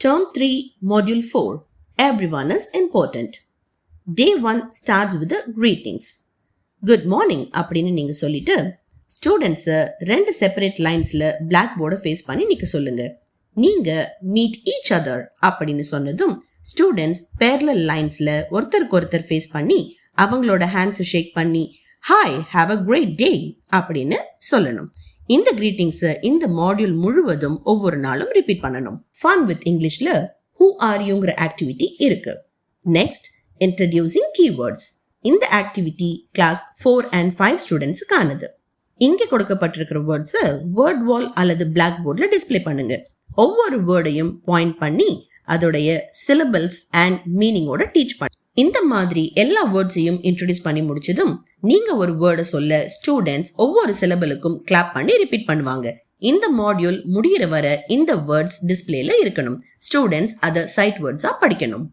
Term 3, Module 4. Everyone is important. Day 1 starts with the greetings. Good morning அப்படின்னு நீங்க சொல்லிட்டு ஸ்டூடெண்ட்ஸை 2 செப்பரேட் லைன்ஸ்ல பிளாக் போர்டை ஃபேஸ் பண்ணி நிக்க சொல்லுங்க. நீங்க மீட் ஈச் அதர் அப்படின்னு சொன்னதும் ஸ்டூடெண்ட்ஸ் பேரலல் லைன்ஸ்ல ஒருத்தருக்கு ஒருத்தர் ஃபேஸ் பண்ணி அவங்களோட ஹேண்ட்ஸை ஷேக் பண்ணி hi have a great day அப்படின்னு சொல்லணும். இந்த கிரீட்டிங்ஸை இந்த மாடியூல் முழுவதும் ஒவ்வொரு நாளும் ரிப்பீட் பண்ணணும். ஃபன் வித் இங்கிலீஷ்ல ஹூ ஆர் யூங்கிற ஆக்டிவிட்டி இருக்கு. Next, introducing keywords. இந்த ஆக்டிவிட்டி கிளாஸ் 4 and 5 ஸ்டூடெண்ட்ஸுக்கானது. இங்கே கொடுக்கப்பட்டிருக்கிற வேர்ட்ஸை வேர்ட் வால் அல்லது பிளாக் போர்டில் டிஸ்பிளே பண்ணுங்க. ஒவ்வொரு வேர்டையும் பாயிண்ட் பண்ணி அதோடைய சிலபிள்ஸ் அண்ட் மீனிங்கோட டீச் பண்ணு. இந்த மாதிரி எல்லா வேர்ட்ஸையும் இன்ட்ரோடியூஸ் பண்ணி முடிச்சதும் நீங்க ஒரு வேர்டை சொல்ல ஸ்டூடெண்ட்ஸ் ஒவ்வொரு சிலபிளுக்கும் கிளாப் பண்ணி ரிப்பீட் பண்ணுவாங்க. இந்த மாடியூல் முடிகிற வர இந்த வேர்ட்ஸ் டிஸ்பிளேல இருக்கணும். ஸ்டூடெண்ட்ஸ் அதை சைட் வேர்ட்ஸா படிக்கணும்.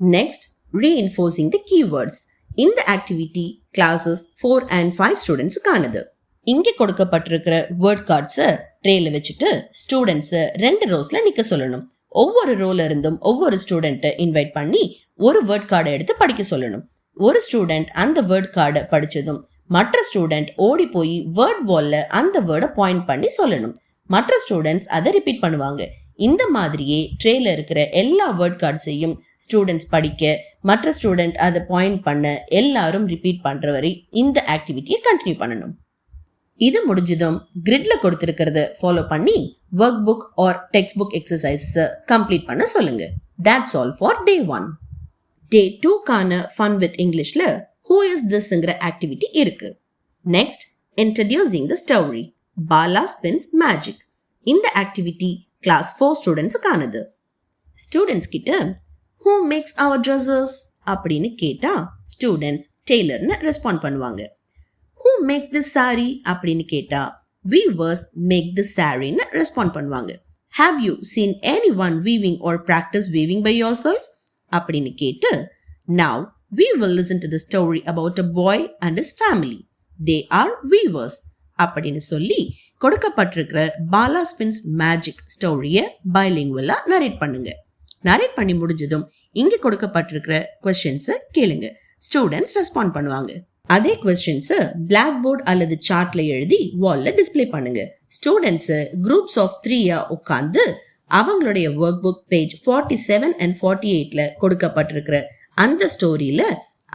நெக்ஸ்ட், ரீஇன்ஃபோர்சிங் தி கீவேர்ட்ஸ். இந்த ஆக்டிவிட்டி கிளாஸஸ் 4 and 5 ஸ்டூடெண்ட்ஸுக்கானது. இங்கே கொடுக்கப்பட்டிருக்கிற வேர்ட் கார்ட்ஸை ட்ரேல வச்சுட்டு ஸ்டூடெண்ட்ஸை 2 ரோஸ்ல நிக்க சொல்லணும். ஒவ்வொரு ரோல இருந்தும் ஒவ்வொரு ஸ்டூடெண்ட்டை இன்வைட் பண்ணி ஒரு வேர்ட் கார்டை எடுத்து படிக்க சொல்லணும். ஒரு ஸ்டூடெண்ட் அந்த வேர்ட் கார்டை படிச்சதும் மற்ற ஸ்டூடெண்ட் ஓடி போய் வேர்ட் வால்ல அந்த வேர்டை பாயிண்ட் பண்ணி சொல்லணும். மற்ற ஸ்டூடெண்ட்ஸ் அதை ரிப்பீட் பண்ணுவாங்க. இந்த மாதிரியே ட்ரேல இருக்கிற எல்லா வேர்ட் கார்ட்ஸையும் ஸ்டூடெண்ட்ஸ் படிக்க, மற்ற ஸ்டூடெண்ட் அதை பாயிண்ட் பண்ண, எல்லாரும் ரிப்பீட் பண்ற வரை இந்த ஆக்டிவிட்டியை கண்டினியூ பண்ணணும். இது முடிஞ்சதும் கிரிட்ல கொடுத்திருக்கிறத ஃபாலோ பண்ணி work book or text book எக்ஸசைஸை கம்ப்ளீட் பண்ண சொல்லுங்க. That's all for day 1. Day 2க்கான ஃபன் வித் இங்கிலீஷ்ல ஹூ இஸ் திஸ்ங்கிற ஆக்டிவிட்டி இருக்கு. Next, introducing the story Bala spins magic. இந்த ஆக்டிவிட்டி கிளாஸ் 4 ஸ்டூடெண்ட்ஸுக்கானது. ஸ்டூடெண்ட்ஸ் கிட்ட ஹூ மேக்ஸ் அவர் ட்ரெஸ்ஸஸ் அப்படின்னு கேட்டா ஸ்டூடெண்ட்ஸ் டெய்லர்னு ரெஸ்பாண்ட் பண்ணுவாங்க. Who makes this saree அப்படின்னு கேட்டா weavers make this saree-ன்னு ரெஸ்பாண்ட் பண்ணுவாங்க. Have you seen anyone weaving or practice weaving by yourself அப்படின்னு கேட்டு now we will listen to the story about a boy and his family. They are weavers அப்படின்னு சொல்லி கொடுக்கப்பட்டிருக்கிற Bala spins magic ஸ்டோரியை பைலிங்குவலா narrate பண்ணுங்க. Narrate பண்ணி முடிஞ்சதும் இங்க கொடுக்கப்பட்டிருக்கிற கொஸ்டின்ஸை கேளுங்க. ஸ்டூடெண்ட்ஸ் ரெஸ்பாண்ட் பண்ணுவாங்க. அதே கொஸ்டின்ஸை பிளாக் போர்டு அல்லது சார்ட்ல எழுதி வால்ல டிஸ்பிளே பண்ணுங்க. ஸ்டூடெண்ட்ஸ் குரூப்ஸ் ஆஃப் 3 உட்கார்ந்து அவங்களுடைய ஒர்க் புக் பேஜ் 47 and 48ல கொடுக்கப்பட்டிருக்கிற அந்த ஸ்டோரியில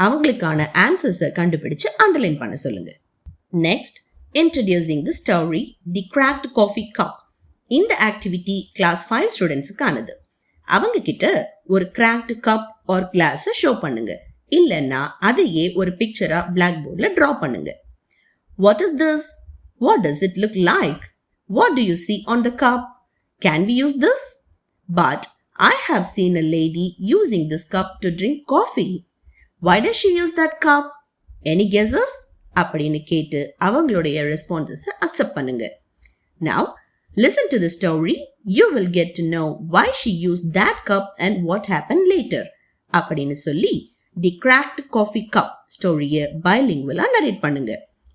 அவங்களுக்கான ஆன்சர்ஸை கண்டுபிடிச்சு அண்டர்லைன் பண்ண சொல்லுங்க. Next, introducing the story the cracked coffee cup. இந்த ஆக்டிவிட்டி கிளாஸ் 5 ஸ்டூடெண்ட்ஸுக்கானது. அவங்க கிட்ட ஒரு கிராக்ட் கப் ஆர் கிளாஸை ஷோ பண்ணுங்க. இல்லைன்னா அதையே ஒரு பிக்சரா பிளாக் போர்ட்ல டிரா பண்ணுங்க. What is this? What does it look like? What do you see on the cup? Can we use this? But I have seen a lady using this cup to drink coffee. Why does she use that cup? Any guesses? அப்படின்னு கேட்டு அவங்களுடைய responses accept பண்ணுங்க. Now, listen to the story. You will get to know why she used that cup and what happened later. அப்படின்னு சொல்லி தி cracked coffee cup ஸ்டோரியை பைலிங்குவலா narrate பண்ணுங்க.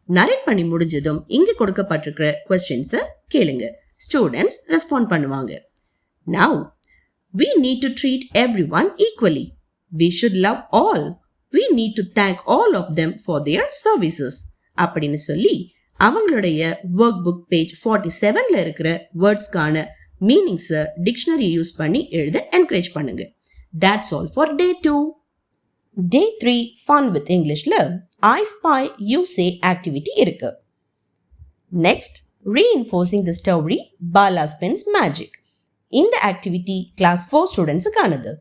Narrate பண்ணி முடிஞ்சதும் இங்க கொடுக்கப்பட்டிருக்கிற கொஸ்டின்ஸை கேளுங்க. ஸ்டூடெண்ட்ஸ் ரெஸ்பாண்ட் பண்ணுவாங்க. Now, we need to treat everyone equally. We should love all. We need to thank all of them for their services. அப்படின்னு சொல்லி அவங்களுடைய ஒர்க் புக் பேஜ் 47ல இருக்கிற வேர்ட்ஸ்க்கான மீனிங்ஸை டிக்ஷனரி யூஸ் பண்ணி எழுத என்கரேஜ் பண்ணுங்க. That's all for day 2. Day 3 Fun with Englishல I spy you say activity இருக்கு. Next, reinforcing the story Bala spins magic. இந்த ஆக்டிவிட்டி கிளாஸ் 4 ஸ்டூடெண்ட்ஸுக்கானது.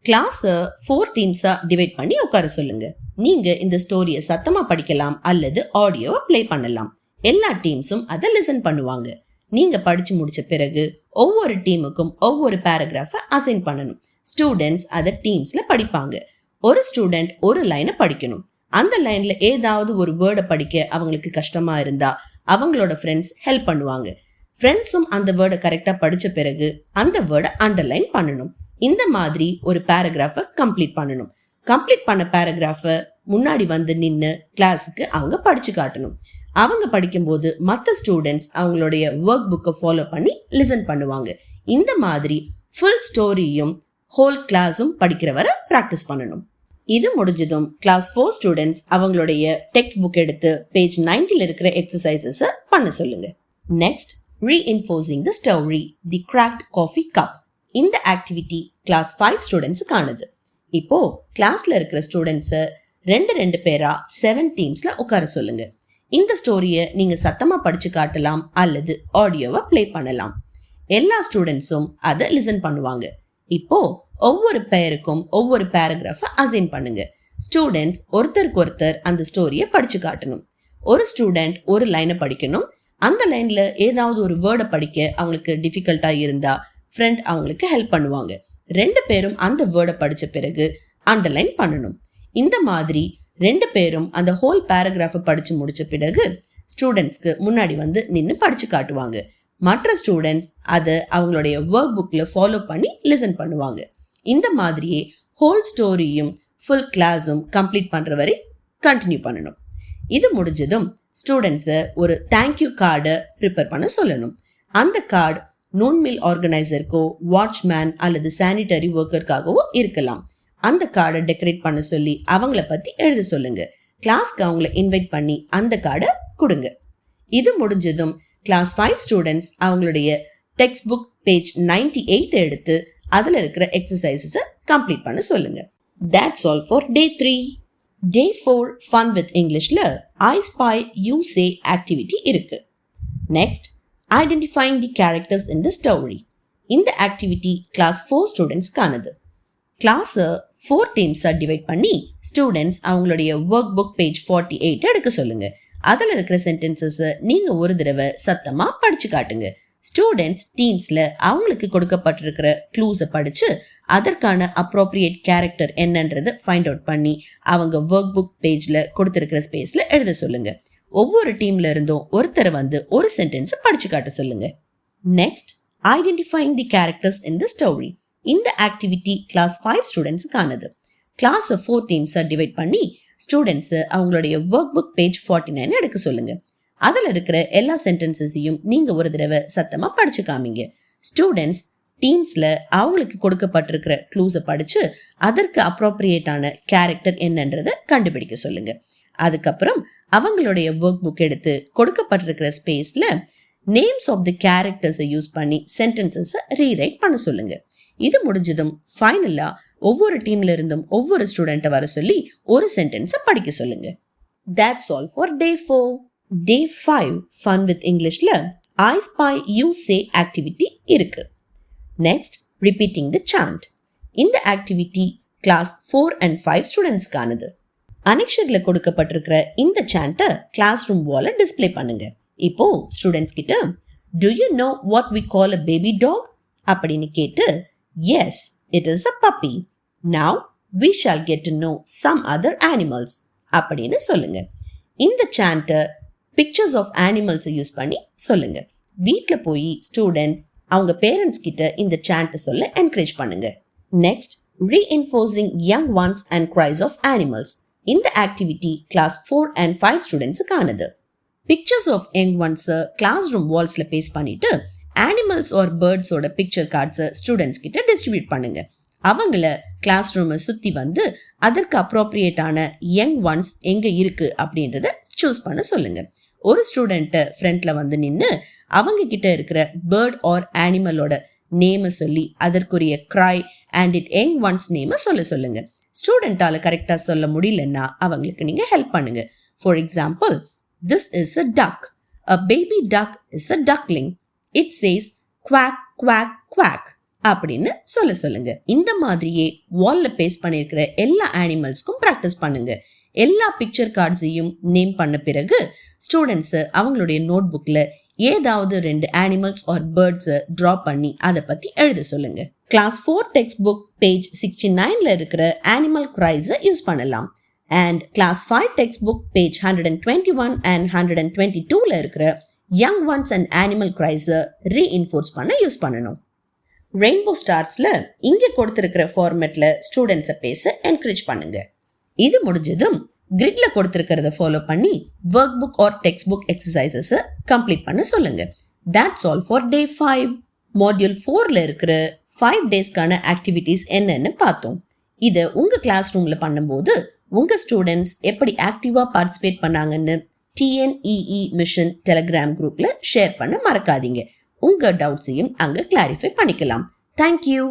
கிளாஸை 4 டீம்ஸா டிவைட் பண்ணி உட்கார சொல்லுங்க. நீங்க இந்த ஸ்டோரியை சத்தமா படிக்கலாம் அல்லது ஆடியோவை பிளே பண்ணலாம். எல்லா டீம்ஸும் அதை லிசன் பண்ணுவாங்க. நீங்க படிச்சு முடிச்ச பிறகு ஒவ்வொரு டீமுக்கும் ஒவ்வொரு பேராகிராஃபை அசைன் பண்ணணும். ஸ்டூடெண்ட்ஸ் அதை டீம்ஸ்ல படிப்பாங்க. ஒரு ஸ்டூடெண்ட் ஒரு லைனை படிக்கணும். அந்த லைன்ல ஏதாவது ஒரு வேர்டை படிக்க அவங்களுக்கு கஷ்டமா இருந்தா அவங்களோட ஃப்ரெண்ட்ஸ் ஹெல்ப் பண்ணுவாங்க. ஃப்ரெண்ட்ஸும் அந்த வேர்டை கரெக்டா படிச்ச பிறகு அந்த வேர்டை அண்டர்லைன் பண்ணணும். இந்த மாதிரி ஒரு பேராகிராஃபை கம்ப்ளீட் பண்ணணும். கம்ப்ளீட் பண்ண பேராகிராஃபை முன்னாடி வந்து நின்று கிளாஸுக்கு அவங்க படிச்சு காட்டணும். அவங்க படிக்கும்போது மற்ற ஸ்டூடெண்ட்ஸ் அவங்களுடைய ஒர்க் புக்கை ஃபாலோ பண்ணி லிசன் பண்ணுவாங்க. இந்த மாதிரி ஃபுல் ஸ்டோரியும் ஹோல் கிளாஸும் படிக்கிற வரை ப்ராக்டிஸ் பண்ணணும். இது முடிஞ்சதும் கிளாஸ் 4 ஸ்டூடெண்ட்ஸ் அவங்களுடைய டெக்ஸ்ட் புக் எடுத்து பேஜ் 90ல இருக்கிற எக்ஸசைசஸ் பண்ண சொல்லுங்க. Next, reinforcing the story, the cracked coffee cup. இந்த ஆக்டிவிட்டி கிளாஸ் 5 ஸ்டூடெண்ட்ஸுக்கு ஆனது. இப்போ கிளாஸ்ல இருக்கிற ஸ்டூடெண்ட்ஸை 2 பேரா 7 டீம்ஸ்ல உட்கார சொல்லுங்க. இந்த ஸ்டோரியை நீங்க சத்தமா படிச்சு காட்டலாம் அல்லது ஆடியோவை பிளே பண்ணலாம். எல்லா ஸ்டூடெண்ட்ஸும் அதை லிசன் பண்ணுவாங்க. இப்போ ஒவ்வொரு பேருக்கும் ஒவ்வொரு பேராகிராஃபை அசைன் பண்ணுங்க. ஸ்டூடெண்ட்ஸ் ஒருத்தருக்கு ஒருத்தர் அந்த ஸ்டோரியை படிச்சு காட்டணும். ஒரு ஸ்டூடெண்ட் ஒரு லைனை படிக்கணும். அந்த லைன்ல ஏதாவது ஒரு வேர்டை படிக்க அவங்களுக்கு டிஃபிகல்ட்டா இருந்தா ஃப்ரெண்ட் அவங்களுக்கு ஹெல்ப் பண்ணுவாங்க. 2 பேரும் அந்த வேர்டை படிச்ச பிறகு அண்டர்லைன் பண்ணணும். இந்த மாதிரி 2 பேரும் அந்த ஹோல் பேராகிராஃபை படிச்சு முடிச்ச பிறகு ஸ்டூடெண்ட்ஸ்க்கு முன்னாடி வந்து நின்று படிச்சு காட்டுவாங்க. மற்ற ஸ்டூடெண்ட்ஸ் அதை அவங்களுடைய ஒர்க் புக்ல ஃபாலோ பண்ணி லிசன் பண்ணுவாங்க. இந்த மாதிரியே ஹோல் ஸ்டோரியும் ஃபுல் கிளாஸும் கம்ப்ளீட் பண்ற வரை கண்டினியூ பண்ணணும். இது முடிஞ்சதும் ஸ்டூடெண்ட்ஸை ஒரு தேங்க்யூ கார்டை ப்ரிப்பேர் பண்ண சொல்லணும். அந்த கார்டு நூன் மில் ஆர்கனைசருக்கோ வாட்ச்மேன் அல்லது சானிட்டரி ஒர்க்கருக்காகவோ இருக்கலாம். அந்த கார்டை டெக்கரேட் பண்ண சொல்லி அவங்கள பத்தி எழுத சொல்லுங்க. கிளாஸ்க்கு அவங்கள இன்வைட் பண்ணி அந்த கார்டை கொடுங்க. இது முடிஞ்சதும் கிளாஸ் 5 ஸ்டூடெண்ட்ஸ் அவங்களுடைய டெக்ஸ்ட் புக் பேஜ் 98 எடுத்து அதுல இருக்கிற எக்ஸசைசஸை கம்ப்ளீட் பண்ண சொல்லுங்க. That's all for day 3. Day 4 Fun with Englishல I spy you say activity இருக்கு. Next, identifying the characters in the story. இந்த ஆக்டிவிட்டி கிளாஸ் 4 ஸ்டூடெண்ட்ஸ்க்கானது. கிளாஸை 4 டீம்ஸா டிவைட் பண்ணி ஸ்டூடெண்ட்ஸ் அவங்களுடைய ஒர்க் புக் பேஜ் 48 எடுக்க சொல்லுங்க. அதில் இருக்கிற சென்டென்சஸை நீங்க ஒரு தடவை சத்தமா படிச்சு காட்டுங்க. ஸ்டூடெண்ட்ஸ் டீம்ஸ்ல அவங்களுக்கு கொடுக்கப்பட்டிருக்கிற க்ளூஸை படிச்சு அதற்கான அப்ரோப்ரியேட் கேரக்டர் என்னன்றதை ஃபைண்ட் அவுட் பண்ணி அவங்க ஒர்க் புக் பேஜ்ல கொடுத்திருக்கிற ஸ்பேஸ்ல எழுத சொல்லுங்க. ஒவ்வொரு டீம்ல இருந்தும் ஒருத்தரை வந்து ஒரு சென்டென்ஸ் படிச்சு காட்ட சொல்லுங்க. Next, identifying the characters in the story. இந்த ஆக்டிவிட்டி கிளாஸ் 5 ஸ்டூடெண்ட்ஸுக்கானது. கிளாஸை 4 டீம்ஸா டிவைட் பண்ணி ஸ்டூடெண்ட்ஸ் அவங்களுடைய ஒர்க் புக் பேஜ் 49 எடுக்க சொல்லுங்க. அதில் இருக்கிற எல்லா சென்டென்சஸையும் நீங்க ஒரு தடவை சத்தமா படிச்சு காமிங்க. ஸ்டூடெண்ட்ஸ் டீம்ஸ்ல அவங்களுக்கு கொடுக்கப்பட்டிருக்கிற க்ளூஸை படிச்சு அதற்கு அப்ரோப்ரியேட்டான கேரக்டர் என்னன்றதை கண்டுபிடிக்க சொல்லுங்க. அதுக்கப்புறம் அவங்களுடைய ஒர்க் புக் எடுத்து கொடுக்கப்பட்டிருக்கிற ஸ்பேஸ்ல நேம்ஸ் ஆஃப் தி கேரக்டர்ஸை யூஸ் பண்ணி சென்டென்சஸை ரீரைட் பண்ண சொல்லுங்க. இது முடிஞ்சதும் ஃபைனலா ஒவ்வொரு டீம்ல இருந்தும் ஒவ்வொரு ஸ்டூடெண்ட்டை வர சொல்லி ஒரு சென்டென்ஸை படிக்க சொல்லுங்க. That's all for day 4. Day 5 Fun with Englishல I spy you say activity இருக்கு. Next, repeating the chant. இந்த ஆக்டிவிட்டி கிளாஸ் 4 and 5 ஸ்டூடெண்ட்ஸ்க்கானது. அனெக்ஷர்ல கொடுக்கப்பட்டிருக்கிற இந்த சாண்ட்டை கிளாஸ் ரூம் வால்ல டிஸ்ப்ளே பண்ணுங்க. இப்போ ஸ்டூடெண்ட்ஸ் கிட்ட Do you know what we call a baby dog? அப்படின்னு கேட்டு Yes, it is a puppy. Now we shall get to know some other animals. அப்படின்னு சொல்லுங்க. இந்த சாண்ட்டை பிக்சர்ஸ் ஆஃப் அனிமல்ஸை யூஸ் பண்ணி சொல்லுங்க. வீட்டில் போய் ஸ்டூடெண்ட்ஸ் அவங்க பேரண்ட்ஸ் கிட்ட இந்த சாண்ட்டை சொல்ல என்கரேஜ் பண்ணுங்க. Next, reinforcing young ones and cries of animals. இந்த ஆக்டிவிட்டி கிளாஸ் 4 and 5 ஸ்டூடெண்ட்ஸுக்கானது. பிக்சர்ஸ் ஆஃப் யங் ஒன்ஸை கிளாஸ் ரூம் வால்ஸ்ல பேஸ்ட் பண்ணிட்டு அனிமல்ஸ் ஆர் பேர்ட்ஸோட பிக்சர் கார்ட்ஸை ஸ்டூடெண்ட்ஸ் கிட்ட டிஸ்ட்ரிபியூட் பண்ணுங்க. அவங்கள கிளாஸ் ரூமை சுத்தி வந்து அதற்கு அப்ரோப்ரியேட்டான யங் ஒன்ஸ் எங்க இருக்கு அப்படின்றத சூஸ் பண்ண சொல்லுங்க. ஒரு ஸ்டூடெண்ட்டை ஃப்ரண்ட்ல வந்து நின்று அவங்க கிட்ட இருக்கிற பேர்ட் ஆர் அனிமலோட நேமை சொல்லி அதற்குரிய கிரை அண்ட் இட் யங் ஒன்ஸ் நேமை சொல்லுங்க. ஸ்டூடெண்டால கரெக்டா சொல்ல முடியலன்னா அவங்களுக்கு நீங்க ஹெல்ப் பண்ணுங்க. For example, this is a duck. A baby duck is a duckling. It says quack quack quack அப்படின்னு சொல்லுங்க. இந்த மாதிரியே வால்ல பேஸ்ட் பண்ணியிருக்கிற எல்லா அனிமல்ஸ்க்கும் ப்ராக்டிஸ் பண்ணுங்க. எல்லா பிக்சர் கார்ட்ஸையும் நேம் பண்ண பிறகு ஸ்டூடெண்ட்ஸ் அவங்களுடைய நோட் புக்ல ஏதாவது 2 அனிமல்ஸ் ஆர் பேர்ட்ஸை டிரா பண்ணி அதை பத்தி எழுத சொல்லுங்க. கிளாஸ் 4 டெக்ஸ்ட் புக் பேஜ் 69ல இருக்கிற அனிமல் கிரைஸை யூஸ் பண்ணலாம். And class 5 text book page 121 and 122ல இருக்கிற யங் ஒன்ஸ் அண்ட் அனிமல் கிரைஸை ரீஇன்ஃபோர்ஸ் பண்ண யூஸ் பண்ணணும். ரெயின்போ ஸ்டார்ஸ்ல இங்க கொடுத்திருக்கிற ஃபார்மேட்ல ஸ்டூடெண்ட்ஸை பேச என்கரேஜ் பண்ணுங்க. இது முடிஞ்சதும் கிரிட்ல கொடுத்திருக்கிறத ஃபாலோ பண்ணி work book or text book எக்ஸசைசஸை கம்ப்ளீட் பண்ண சொல்லுங்க. That's all for day 5. Module 4ல இருக்கிற 5 டேஸ்க்கான ஆக்டிவிட்டீஸ் என்னன்னு பார்த்தோம். இதை உங்க கிளாஸ் ரூம்ல பண்ணும்போது உங்க ஸ்டூடெண்ட்ஸ் எப்படி ஆக்டிவா பார்ட்டிசிபேட் பண்ணாங்கன்னு TNEE மிஷன் டெலிகிராம் குரூப்ல ஷேர் பண்ண மறக்காதீங்க. உங்க டவுட்ஸையும் அங்க கிளாரிஃபை பண்ணிக்கலாம். தேங்க்யூ.